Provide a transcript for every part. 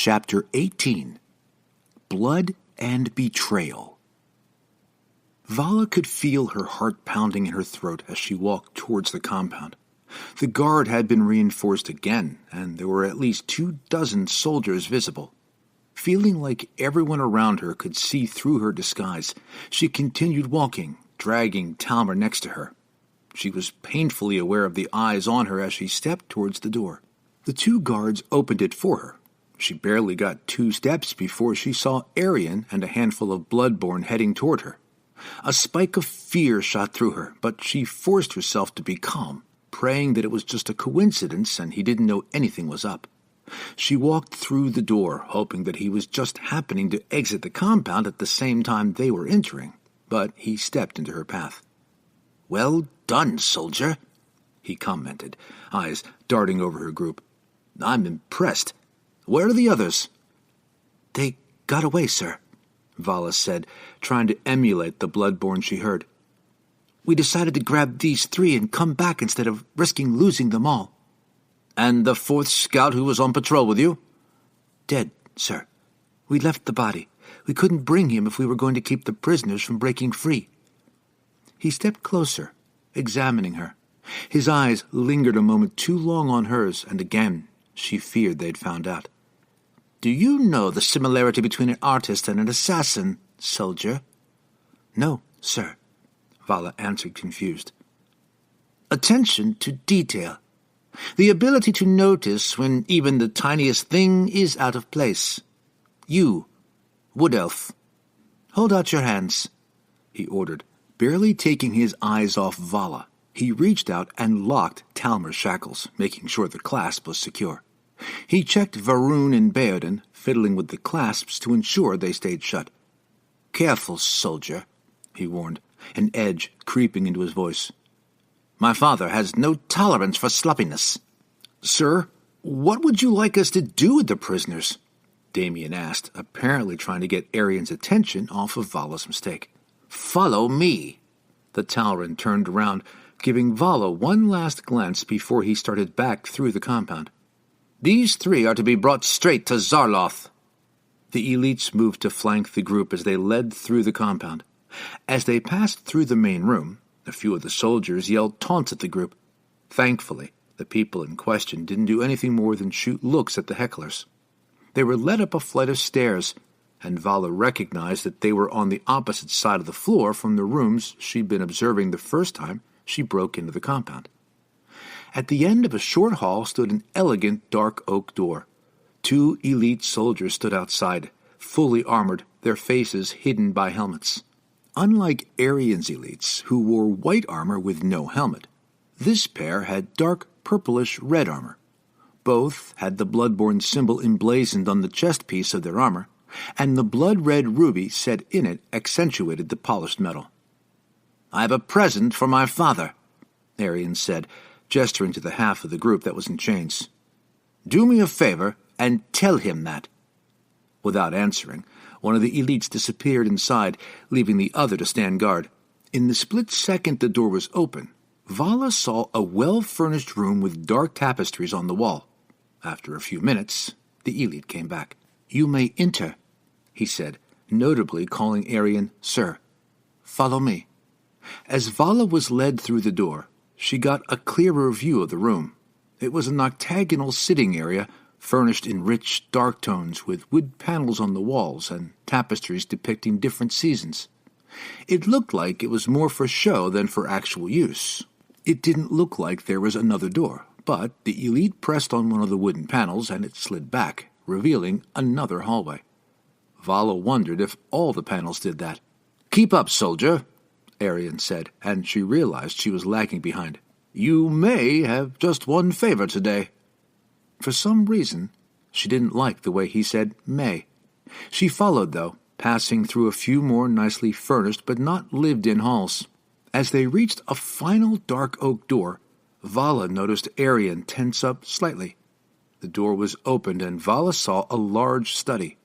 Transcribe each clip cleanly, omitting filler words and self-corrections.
Chapter 18. Blood and Betrayal. Vala could feel her heart pounding in her throat as she walked towards the compound. The guard had been reinforced again, and there were at least 24 soldiers visible. Feeling like everyone around her could see through her disguise, she continued walking, dragging Talmer next to her. She was painfully aware of the eyes on her as she stepped towards the door. The 2 guards opened it for her. She barely got 2 steps before she saw Arian and a handful of Bloodborn heading toward her. A spike of fear shot through her, but she forced herself to be calm, praying that it was just a coincidence and he didn't know anything was up. She walked through the door, hoping that he was just happening to exit the compound at the same time they were entering, but he stepped into her path. "Well done, soldier," he commented, eyes darting over her group. "I'm impressed. Where are the others?" "They got away, sir," Vala said, trying to emulate the Bloodborn she heard. "We decided to grab these 3 and come back instead of risking losing them all." "And the 4th scout who was on patrol with you?" "Dead, sir. We left the body. We couldn't bring him if we were going to keep the prisoners from breaking free." He stepped closer, examining her. His eyes lingered a moment too long on hers, and again she feared they'd found out. "Do you know the similarity between an artist and an assassin, soldier?" "No, sir," Vala answered, confused. "Attention to detail. The ability to notice when even the tiniest thing is out of place. You, Wood Elf, hold out your hands," he ordered, barely taking his eyes off Vala. He reached out and locked Talmer's shackles, making sure the clasp was secure. He checked Varun and Beoden, fiddling with the clasps to ensure they stayed shut. "Careful, soldier," he warned, an edge creeping into his voice. "My father has no tolerance for sloppiness." "Sir, what would you like us to do with the prisoners?" Damien asked, apparently trying to get Arian's attention off of Vala's mistake. "Follow me." The Talran turned around, giving Vala one last glance before he started back through the compound. "These 3 are to be brought straight to Zarloth." The elites moved to flank the group as they led through the compound. As they passed through the main room, a few of the soldiers yelled taunts at the group. Thankfully, the people in question didn't do anything more than shoot looks at the hecklers. They were led up a flight of stairs, and Vala recognized that they were on the opposite side of the floor from the rooms she'd been observing the first time she broke into the compound. At the end of a short hall stood an elegant dark oak door. 2 elite soldiers stood outside, fully armored, their faces hidden by helmets. Unlike Arian's elites, who wore white armor with no helmet, this pair had dark purplish-red armor. Both had the Bloodborn symbol emblazoned on the chest piece of their armor, and the blood-red ruby set in it accentuated the polished metal. "I have a present for my father," Arian said, gesturing to the half of the group that was in chains. "Do me a favor and tell him that." Without answering, one of the elites disappeared inside, leaving the other to stand guard. In the split second the door was open, Vala saw a well-furnished room with dark tapestries on the wall. After a few minutes, the elite came back. "You may enter," he said, notably calling Arian Sir. "Follow me." As Vala was led through the door, she got a clearer view of the room. It was an octagonal sitting area, furnished in rich, dark tones with wood panels on the walls and tapestries depicting different seasons. It looked like it was more for show than for actual use. It didn't look like there was another door, but the elite pressed on one of the wooden panels and it slid back, revealing another hallway. Vala wondered if all the panels did that. "Keep up, soldier," Arian said, and she realized she was lagging behind. "You may have just one favor today." For some reason, she didn't like the way he said may. She followed, though, passing through a few more nicely furnished but not lived-in halls. As they reached a final dark oak door, Vala noticed Arian tense up slightly. The door was opened and Vala saw a large study.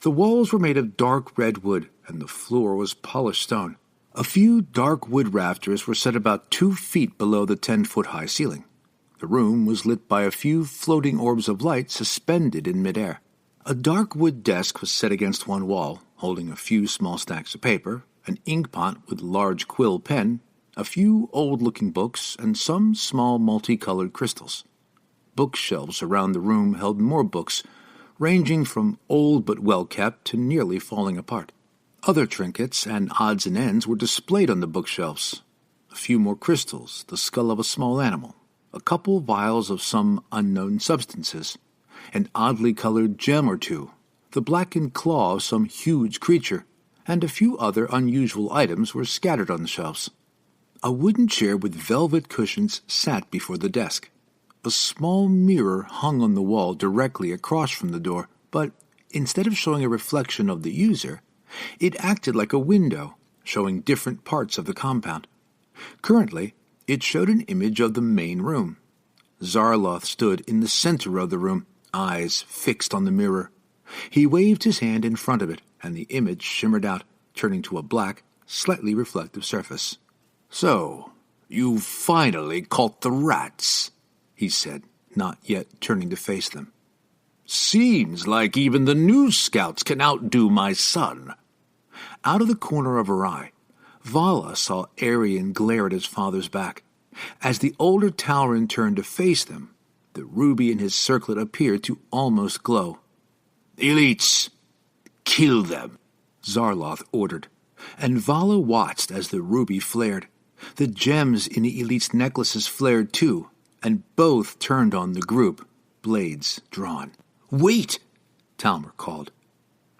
The walls were made of dark red wood, and the floor was polished stone. A few dark wood rafters were set about 2 feet below the 10-foot-high ceiling. The room was lit by a few floating orbs of light suspended in midair. A dark wood desk was set against one wall, holding a few small stacks of paper, an ink pot with large quill pen, a few old-looking books, and some small multicolored crystals. Bookshelves around the room held more books, ranging from old but well-kept to nearly falling apart. Other trinkets and odds and ends were displayed on the bookshelves. A few more crystals, the skull of a small animal, a couple vials of some unknown substances, an oddly colored gem or two, the blackened claw of some huge creature, and a few other unusual items were scattered on the shelves. A wooden chair with velvet cushions sat before the desk. A small mirror hung on the wall directly across from the door, but instead of showing a reflection of the user, it acted like a window, showing different parts of the compound. Currently, it showed an image of the main room. Zarloth stood in the center of the room, eyes fixed on the mirror. He waved his hand in front of it, and the image shimmered out, turning to a black, slightly reflective surface. "So, you've finally caught the rats," he said, not yet turning to face them. "Seems like even the new scouts can outdo my son." Out of the corner of her eye, Vala saw Arian glare at his father's back. As the older Tauren turned to face them, the ruby in his circlet appeared to almost glow. "Elites, kill them," Zarloth ordered, and Vala watched as the ruby flared. The gems in the elite's necklaces flared too, and both turned on the group, blades drawn. "Wait!" Talmer called.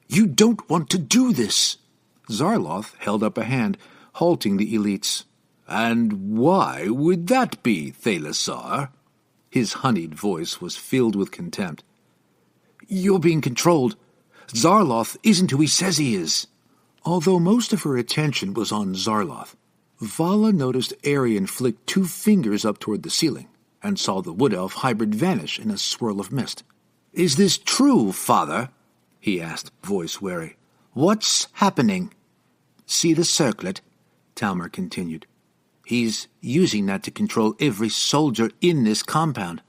"You don't want to do this!" Zarloth held up a hand, halting the elites. "And why would that be, Thalassar?" His honeyed voice was filled with contempt. "You're being controlled. Zarloth isn't who he says he is." Although most of her attention was on Zarloth, Vala noticed Arian flick 2 fingers up toward the ceiling and saw the wood elf hybrid vanish in a swirl of mist. "Is this true, father?" he asked, voice wary. "What's happening?" "See the circlet?" Talmer continued. "He's using that to control every soldier in this compound."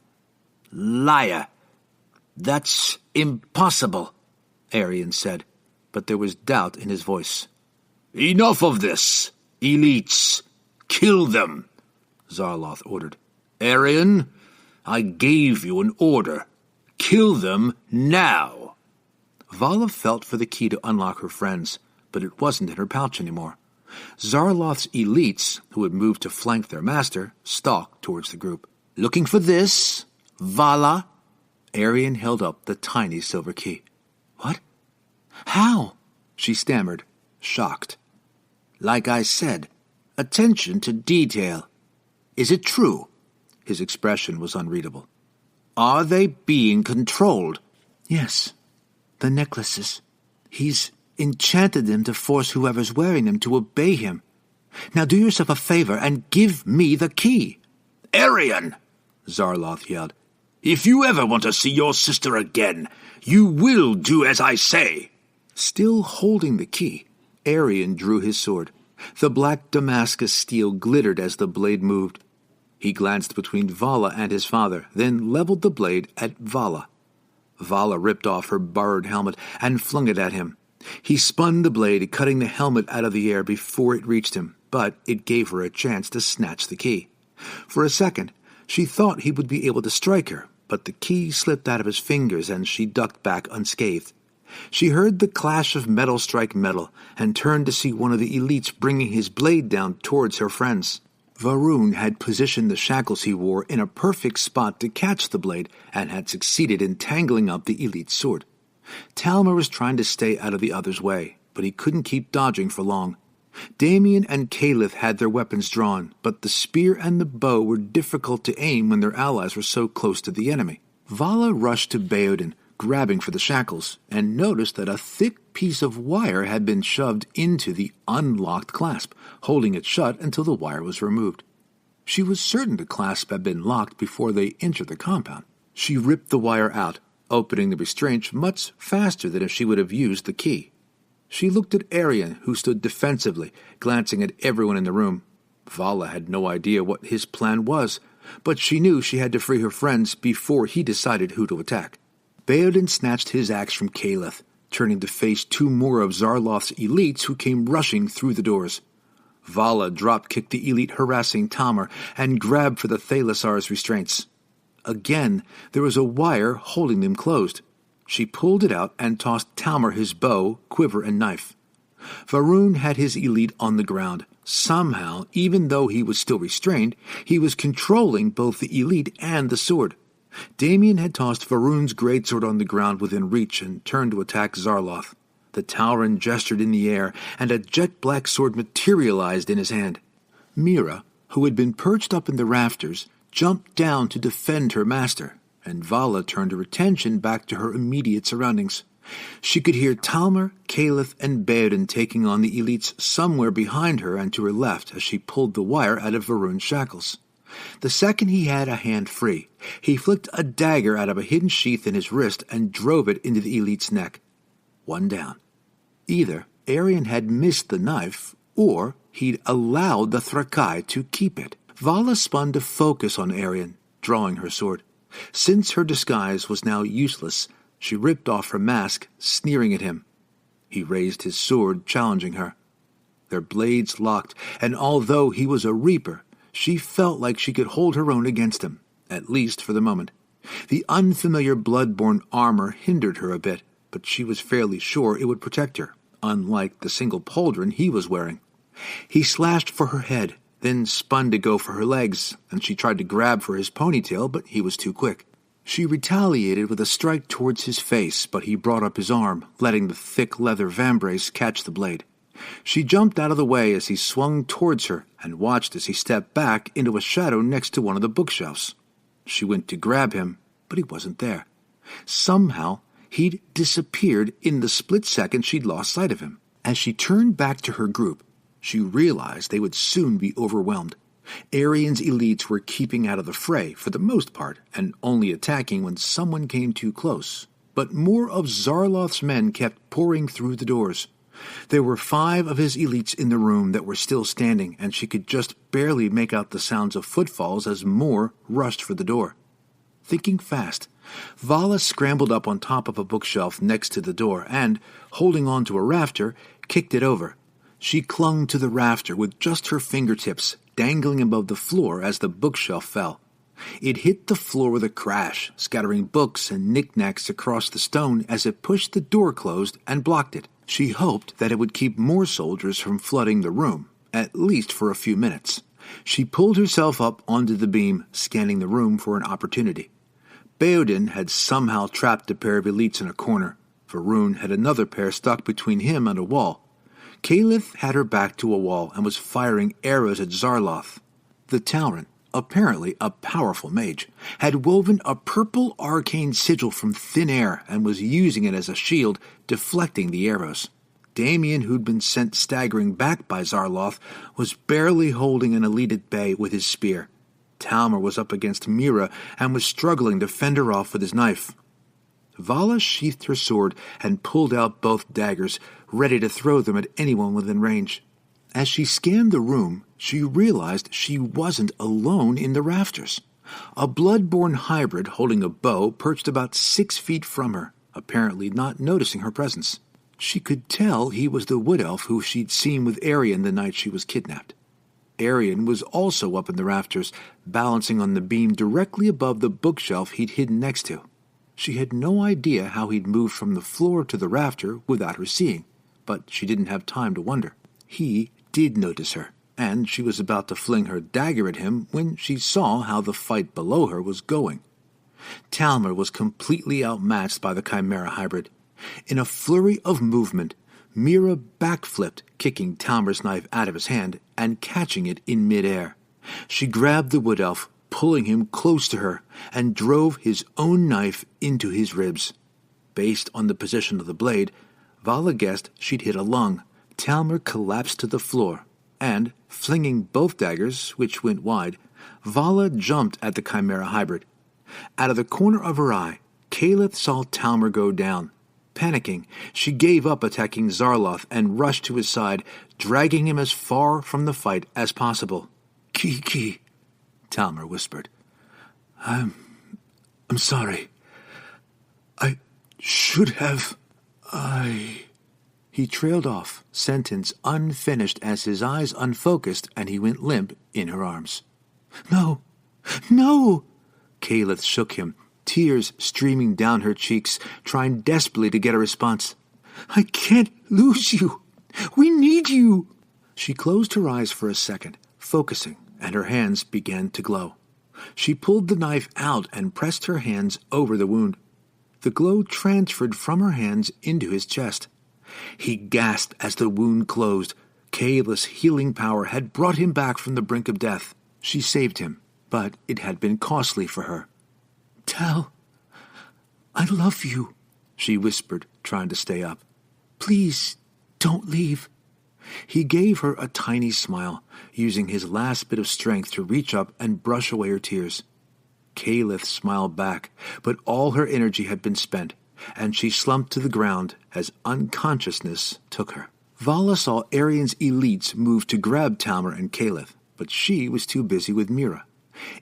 "Liar! That's impossible," Arian said, but there was doubt in his voice. "Enough of this! Elites, kill them!" Zarloth ordered. "Arian, I gave you an order. Kill them now!" Vala felt for the key to unlock her friends, but it wasn't in her pouch anymore. Zarloth's elites, who had moved to flank their master, stalked towards the group. "Looking for this, Vala?" Arian held up the tiny silver key. "What? How?" she stammered, shocked. "Like I said, attention to detail. Is it true?" His expression was unreadable. "Are they being controlled?" "Yes. The necklaces. He's enchanted them to force whoever's wearing them to obey him. Now do yourself a favor and give me the key." "Arian!" Zarloth yelled. "If you ever want to see your sister again, you will do as I say." Still holding the key, Arian drew his sword. The black Damascus steel glittered as the blade moved. He glanced between Vala and his father, then leveled the blade at Vala. Vala ripped off her borrowed helmet and flung it at him. He spun the blade, cutting the helmet out of the air before it reached him, but it gave her a chance to snatch the key. For a second, she thought he would be able to strike her, but the key slipped out of his fingers and she ducked back unscathed. She heard the clash of metal strike metal and turned to see one of the elites bringing his blade down towards her friends. Varun had positioned the shackles he wore in a perfect spot to catch the blade and had succeeded in tangling up the elite's sword. Talmer was trying to stay out of the other's way, but he couldn't keep dodging for long. Damien and Caliph had their weapons drawn, but the spear and the bow were difficult to aim when their allies were so close to the enemy. Vala rushed to Baodin, grabbing for the shackles, and noticed that a thick piece of wire had been shoved into the unlocked clasp, holding it shut until the wire was removed. She was certain the clasp had been locked before they entered the compound. She ripped the wire out, opening the restraint much faster than if she would have used the key. She looked at Arian, who stood defensively, glancing at everyone in the room. Vala had no idea what his plan was, but she knew she had to free her friends before he decided who to attack. Baodin snatched his axe from Kalith, turning to face two more of Zarloth's elites who came rushing through the doors. Vala drop-kicked the elite harassing Talmor and grabbed for the Thalassar's restraints. Again, there was a wire holding them closed. She pulled it out and tossed Talmor his bow, quiver, and knife. Varun had his elite on the ground. Somehow, even though he was still restrained, he was controlling both the elite and the sword. Damien had tossed Varun's greatsword on the ground within reach and turned to attack Zarloth. The Tauren gestured in the air, and a jet-black sword materialized in his hand. Mira, who had been perched up in the rafters, jumped down to defend her master, and Vala turned her attention back to her immediate surroundings. She could hear Talmor, Kalith, and Baodin taking on the elites somewhere behind her and to her left as she pulled the wire out of Varun's shackles. The second he had a hand free, he flicked a dagger out of a hidden sheath in his wrist and drove it into the elite's neck. One down. Either Arian had missed the knife, or he'd allowed the Thrakai to keep it. Vala spun to focus on Arian, drawing her sword. Since her disguise was now useless, she ripped off her mask, sneering at him. He raised his sword, challenging her. Their blades locked, and although he was a reaper, she felt like she could hold her own against him, at least for the moment. The unfamiliar Bloodborn armor hindered her a bit, but she was fairly sure it would protect her, unlike the single pauldron he was wearing. He slashed for her head, then spun to go for her legs, and she tried to grab for his ponytail, but he was too quick. She retaliated with a strike towards his face, but he brought up his arm, letting the thick leather vambrace catch the blade. She jumped out of the way as he swung towards her and watched as he stepped back into a shadow next to one of the bookshelves. She went to grab him, but he wasn't there. Somehow, he'd disappeared in the split second she'd lost sight of him. As she turned back to her group, she realized they would soon be overwhelmed. Arian's elites were keeping out of the fray for the most part and only attacking when someone came too close. But more of Zarloth's men kept pouring through the doors. There were 5 of his elites in the room that were still standing, and she could just barely make out the sounds of footfalls as more rushed for the door. Thinking fast, Vala scrambled up on top of a bookshelf next to the door and, holding on to a rafter, kicked it over. She clung to the rafter with just her fingertips dangling above the floor as the bookshelf fell. It hit the floor with a crash, scattering books and knickknacks across the stone as it pushed the door closed and blocked it. She hoped that it would keep more soldiers from flooding the room, at least for a few minutes. She pulled herself up onto the beam, scanning the room for an opportunity. Baodin had somehow trapped a pair of elites in a corner. Varun had another pair stuck between him and a wall. Kalith had her back to a wall and was firing arrows at Zarloth. The Tauren, apparently a powerful mage, had woven a purple arcane sigil from thin air and was using it as a shield, deflecting the arrows. Damien, who'd been sent staggering back by Zarloth, was barely holding an elite at bay with his spear. Talmor was up against Mira and was struggling to fend her off with his knife. Vala sheathed her sword and pulled out both daggers, ready to throw them at anyone within range. As she scanned the room, she realized she wasn't alone in the rafters. A Bloodborn hybrid holding a bow perched about 6 feet from her, apparently not noticing her presence. She could tell he was the wood elf who she'd seen with Arian the night she was kidnapped. Arian was also up in the rafters, balancing on the beam directly above the bookshelf he'd hidden next to. She had no idea how he'd moved from the floor to the rafter without her seeing, but she didn't have time to wonder. He did notice her, and she was about to fling her dagger at him when she saw how the fight below her was going. Talmor was completely outmatched by the Chimera hybrid. In a flurry of movement, Mira backflipped, kicking Talmor's knife out of his hand and catching it in midair. She grabbed the wood elf, pulling him close to her, and drove his own knife into his ribs. Based on the position of the blade, Vala guessed she'd hit a lung. Talmor collapsed to the floor, and, flinging both daggers, which went wide, Vala jumped at the Chimera hybrid. Out of the corner of her eye, Kalith saw Talmor go down. Panicking, she gave up attacking Zarloth and rushed to his side, dragging him as far from the fight as possible. "Kiki," Talmor whispered. I'm sorry. I should have... He trailed off, sentence unfinished as his eyes unfocused and he went limp in her arms. No! No! Caliph shook him, tears streaming down her cheeks, trying desperately to get a response. I can't lose you! We need you! She closed her eyes for a second, focusing, and her hands began to glow. She pulled the knife out and pressed her hands over the wound. The glow transferred from her hands into his chest. He gasped as the wound closed. Kayla's healing power had brought him back from the brink of death. She saved him, but it had been costly for her. Tal, I love you, she whispered, trying to stay up. Please, don't leave. He gave her a tiny smile, using his last bit of strength to reach up and brush away her tears. Caliph smiled back, but all her energy had been spent, and she slumped to the ground as unconsciousness took her. Vala saw Arian's elites move to grab Talmer and Caliph, but she was too busy with Mira.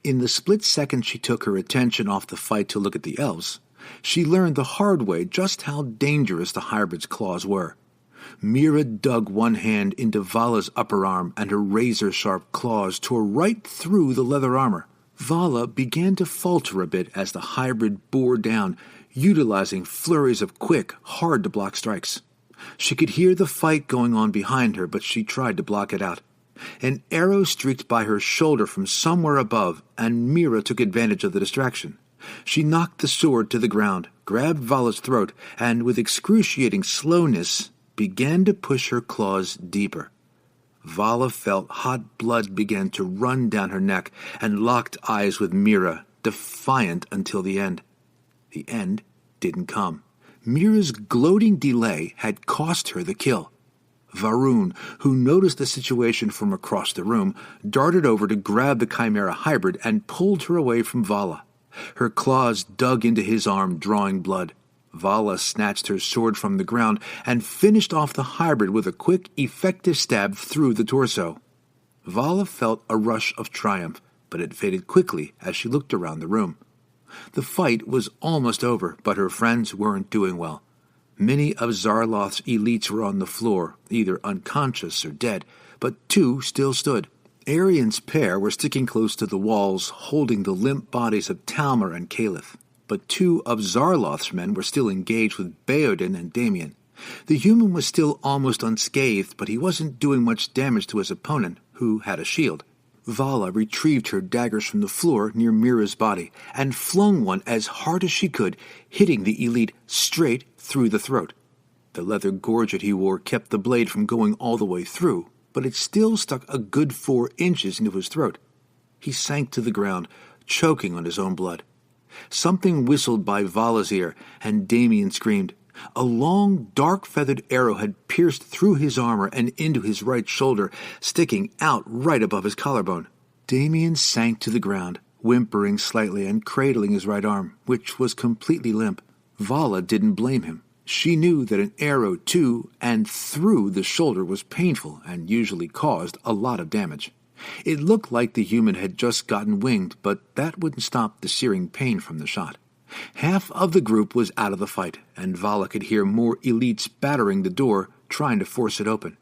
In the split second she took her attention off the fight to look at the elves, she learned the hard way just how dangerous the hybrid's claws were. Mira dug one hand into Vala's upper arm, and her razor-sharp claws tore right through the leather armor. Vala began to falter a bit as the hybrid bore down, utilizing flurries of quick, hard-to-block strikes. She could hear the fight going on behind her, but she tried to block it out. An arrow streaked by her shoulder from somewhere above, and Mira took advantage of the distraction. She knocked the sword to the ground, grabbed Vala's throat, and with excruciating slowness began to push her claws deeper. Vala felt hot blood begin to run down her neck and locked eyes with Mira, defiant until the end. The end didn't come. Mira's gloating delay had cost her the kill. Varun, who noticed the situation from across the room, darted over to grab the Chimera hybrid and pulled her away from Vala. Her claws dug into his arm, drawing blood. Vala snatched her sword from the ground and finished off the hybrid with a quick, effective stab through the torso. Vala felt a rush of triumph, but it faded quickly as she looked around the room. The fight was almost over, but her friends weren't doing well. Many of Zarloth's elites were on the floor, either unconscious or dead, but two still stood. Arian's pair were sticking close to the walls, holding the limp bodies of Talmer and Caliph, but two of Zarloth's men were still engaged with Baodin and Damien. The human was still almost unscathed, but he wasn't doing much damage to his opponent, who had a shield. Vala retrieved her daggers from the floor near Mira's body and flung one as hard as she could, hitting the elite straight through the throat. The leather gorget he wore kept the blade from going all the way through, but it still stuck a good 4 inches into his throat. He sank to the ground, choking on his own blood. Something whistled by Vala's ear, and Damien screamed. A long, dark-feathered arrow had pierced through his armor and into his right shoulder, sticking out right above his collarbone. Damien sank to the ground, whimpering slightly and cradling his right arm, which was completely limp. Vala didn't blame him. She knew that an arrow to and through the shoulder was painful and usually caused a lot of damage. It looked like the human had just gotten winged, but that wouldn't stop the searing pain from the shot. Half of the group was out of the fight, and Vala could hear more elites battering the door, trying to force it open.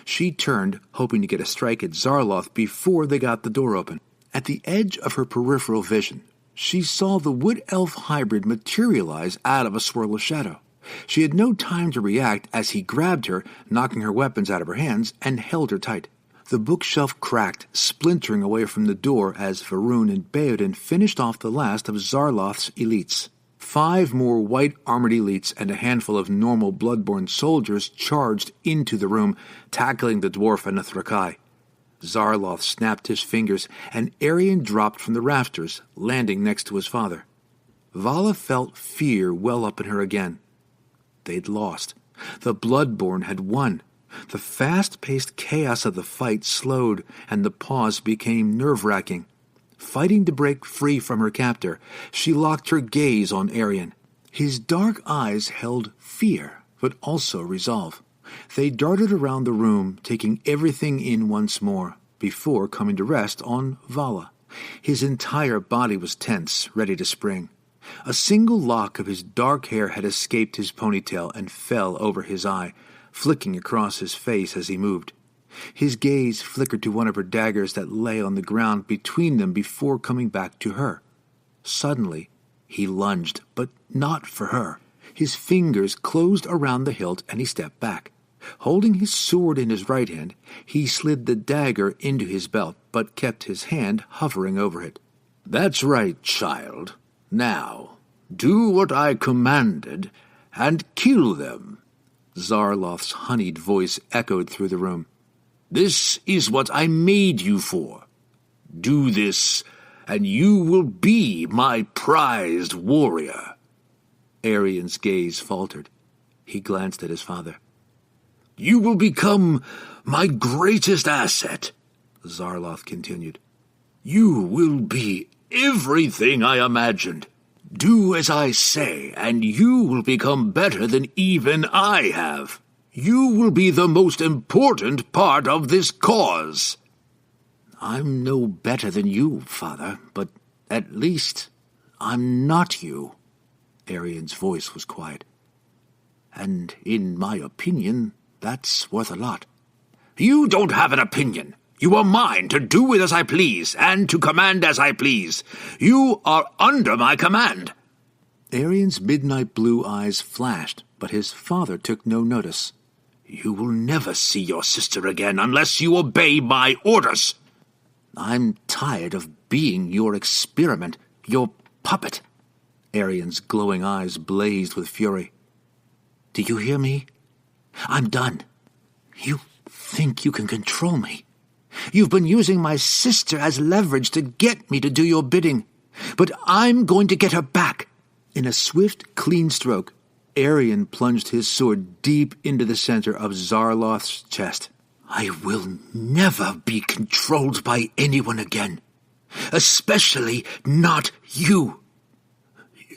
She turned, hoping to get a strike at Zarloth before they got the door open. At the edge of her peripheral vision, she saw the wood-elf hybrid materialize out of a swirl of shadow. She had no time to react as he grabbed her, knocking her weapons out of her hands, and held her tight. The bookshelf cracked, splintering away from the door as Varun and Baodin finished off the last of Zarloth's elites. 5 more white-armored elites and a handful of normal Bloodborn soldiers charged into the room, tackling the dwarf and the Thrakai. Zarloth snapped his fingers, and Arian dropped from the rafters, landing next to his father. Vala felt fear well up in her again. They'd lost. The Bloodborn had won. The fast-paced chaos of the fight slowed, and the pause became nerve-wracking. Fighting to break free from her captor, she locked her gaze on Arian. His dark eyes held fear, but also resolve. They darted around the room, taking everything in once more, before coming to rest on Vala. His entire body was tense, ready to spring. A single lock of his dark hair had escaped his ponytail and fell over his eye, flicking across his face as he moved. His gaze flickered to one of her daggers that lay on the ground between them before coming back to her. Suddenly, he lunged, but not for her. His fingers closed around the hilt and he stepped back. Holding his sword in his right hand, he slid the dagger into his belt, but kept his hand hovering over it. "That's right, child. Now, do what I commanded, and kill them." Zarloth's honeyed voice echoed through the room. "This is what I made you for. Do this, and you will be my prized warrior." Arian's gaze faltered. He glanced at his father. "You will become my greatest asset," Zarloth continued. "You will be everything I imagined. Do as I say, and you will become better than even I have. You will be the most important part of this cause." "I'm no better than you, Father, but at least I'm not you." Arian's voice was quiet. "And in my opinion, that's worth a lot." "You don't have an opinion. You are mine to do with as I please, and to command as I please. You are under my command." Arian's midnight blue eyes flashed, but his father took no notice. "You will never see your sister again unless you obey my orders." "I'm tired of being your experiment, your puppet." Arian's glowing eyes blazed with fury. "Do you hear me? I'm done. You think you can control me. You've been using my sister as leverage to get me to do your bidding. But I'm going to get her back." In a swift, clean stroke, Arian plunged his sword deep into the center of Zarloth's chest. "I will never be controlled by anyone again. Especially not you.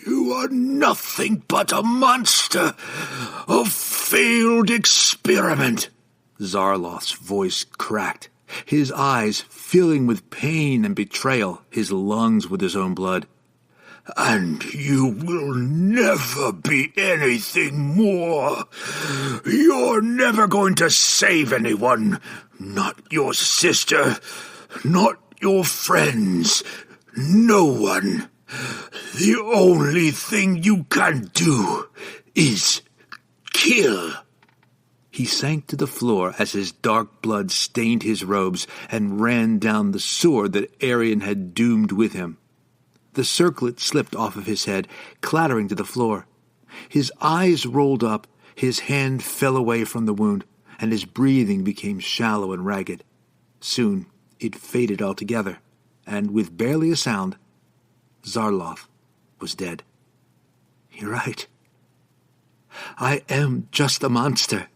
You are nothing but a monster, a failed experiment." Zarloth's voice cracked, his eyes filling with pain and betrayal, his lungs with his own blood. "And you will never be anything more. You're never going to save anyone. Not your sister, not your friends, no one. The only thing you can do is kill." He sank to the floor as his dark blood stained his robes and ran down the sword that Arian had doomed with him. The circlet slipped off of his head, clattering to the floor. His eyes rolled up, his hand fell away from the wound, and his breathing became shallow and ragged. Soon it faded altogether, and with barely a sound, Zarloth was dead. "You're right. I am just a monster,"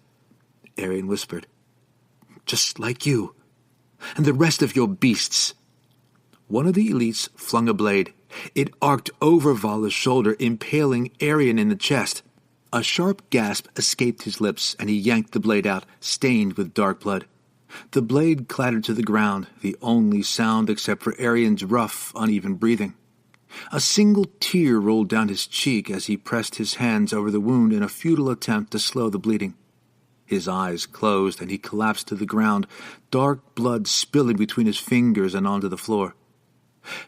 Arian whispered. "Just like you, and the rest of your beasts." One of the elites flung a blade. It arced over Vala's shoulder, impaling Arian in the chest. A sharp gasp escaped his lips, and he yanked the blade out, stained with dark blood. The blade clattered to the ground, the only sound except for Arian's rough, uneven breathing. A single tear rolled down his cheek as he pressed his hands over the wound in a futile attempt to slow the bleeding. His eyes closed, and he collapsed to the ground, dark blood spilling between his fingers and onto the floor.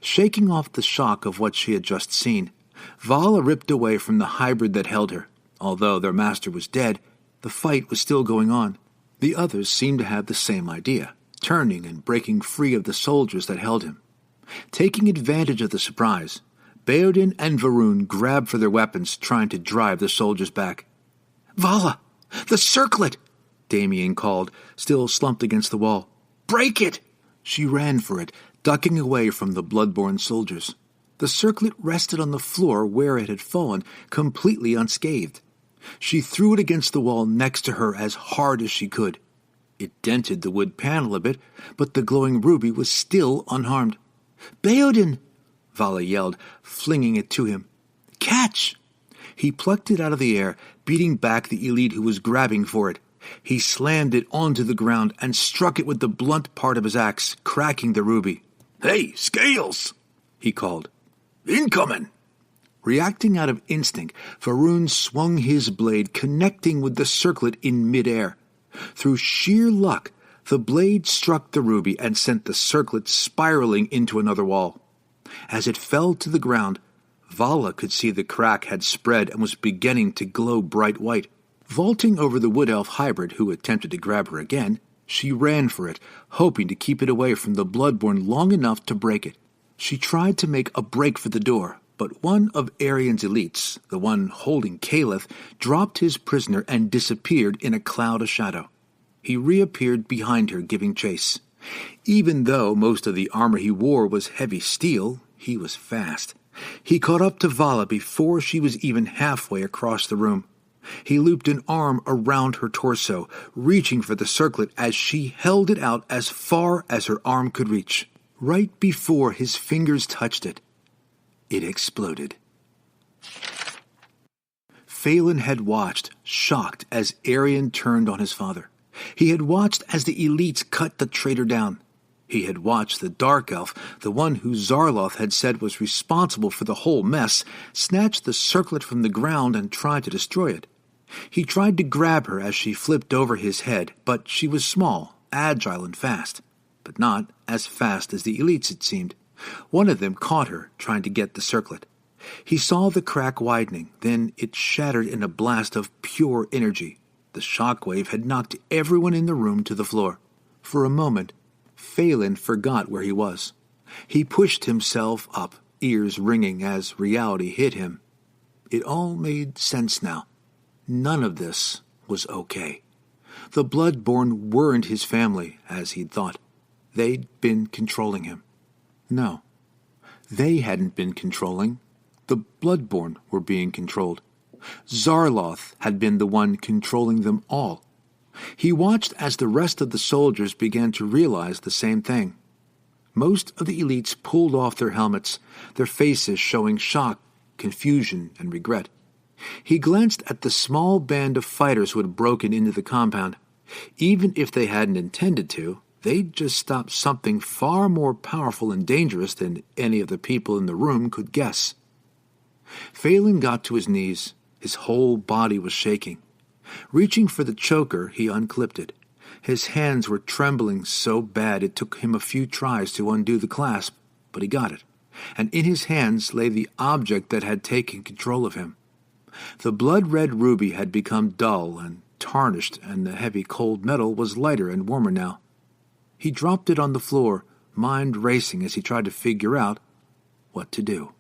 Shaking off the shock of what she had just seen, Vala ripped away from the hybrid that held her. Although their master was dead, the fight was still going on. The others seemed to have the same idea, turning and breaking free of the soldiers that held him. Taking advantage of the surprise, Baodin and Varun grabbed for their weapons, trying to drive the soldiers back. "Vala! The circlet!" Damien called, still slumped against the wall. "Break it!" She ran for it, ducking away from the bloodborne soldiers. The circlet rested on the floor where it had fallen, completely unscathed. She threw it against the wall next to her as hard as she could. It dented the wood panel a bit, but the glowing ruby was still unharmed. "Baodin!" Vala yelled, flinging it to him. "Catch!" He plucked it out of the air, beating back the elite who was grabbing for it. He slammed it onto the ground and struck it with the blunt part of his axe, cracking the ruby. "Hey, Scales!" he called. "Incoming!" Reacting out of instinct, Varun swung his blade, connecting with the circlet in midair. Through sheer luck, the blade struck the ruby and sent the circlet spiraling into another wall. As it fell to the ground, Vala could see the crack had spread and was beginning to glow bright white. Vaulting over the wood elf hybrid who attempted to grab her again, she ran for it, hoping to keep it away from the Bloodborn long enough to break it. She tried to make a break for the door, but one of Arian's elites, the one holding Caliph, dropped his prisoner and disappeared in a cloud of shadow. He reappeared behind her, giving chase. Even though most of the armor he wore was heavy steel, he was fast. He caught up to Vala before she was even halfway across the room. He looped an arm around her torso, reaching for the circlet as she held it out as far as her arm could reach. Right before his fingers touched it, it exploded. Phelan had watched, shocked, as Arian turned on his father. He had watched as the elites cut the traitor down. He had watched the Dark Elf, the one who Zarloth had said was responsible for the whole mess, snatch the circlet from the ground and try to destroy it. He tried to grab her as she flipped over his head, but she was small, agile and fast. But not as fast as the elites, it seemed. One of them caught her, trying to get the circlet. He saw the crack widening, then it shattered in a blast of pure energy. The shockwave had knocked everyone in the room to the floor. For a moment, Phelan forgot where he was. He pushed himself up, ears ringing as reality hit him. It all made sense now. None of this was okay. The Bloodborn weren't his family, as he'd thought. They'd been controlling him. No, they hadn't been controlling. The Bloodborn were being controlled. Zarloth had been the one controlling them all. He watched as the rest of the soldiers began to realize the same thing. Most of the elites pulled off their helmets, their faces showing shock, confusion, and regret. He glanced at the small band of fighters who had broken into the compound. Even if they hadn't intended to, they'd just stopped something far more powerful and dangerous than any of the people in the room could guess. Phelan got to his knees. His whole body was shaking. Reaching for the choker, he unclipped it. His hands were trembling so bad it took him a few tries to undo the clasp, but he got it. And in his hands lay the object that had taken control of him. The blood-red ruby had become dull and tarnished, and the heavy cold metal was lighter and warmer now. He dropped it on the floor, mind racing as he tried to figure out what to do.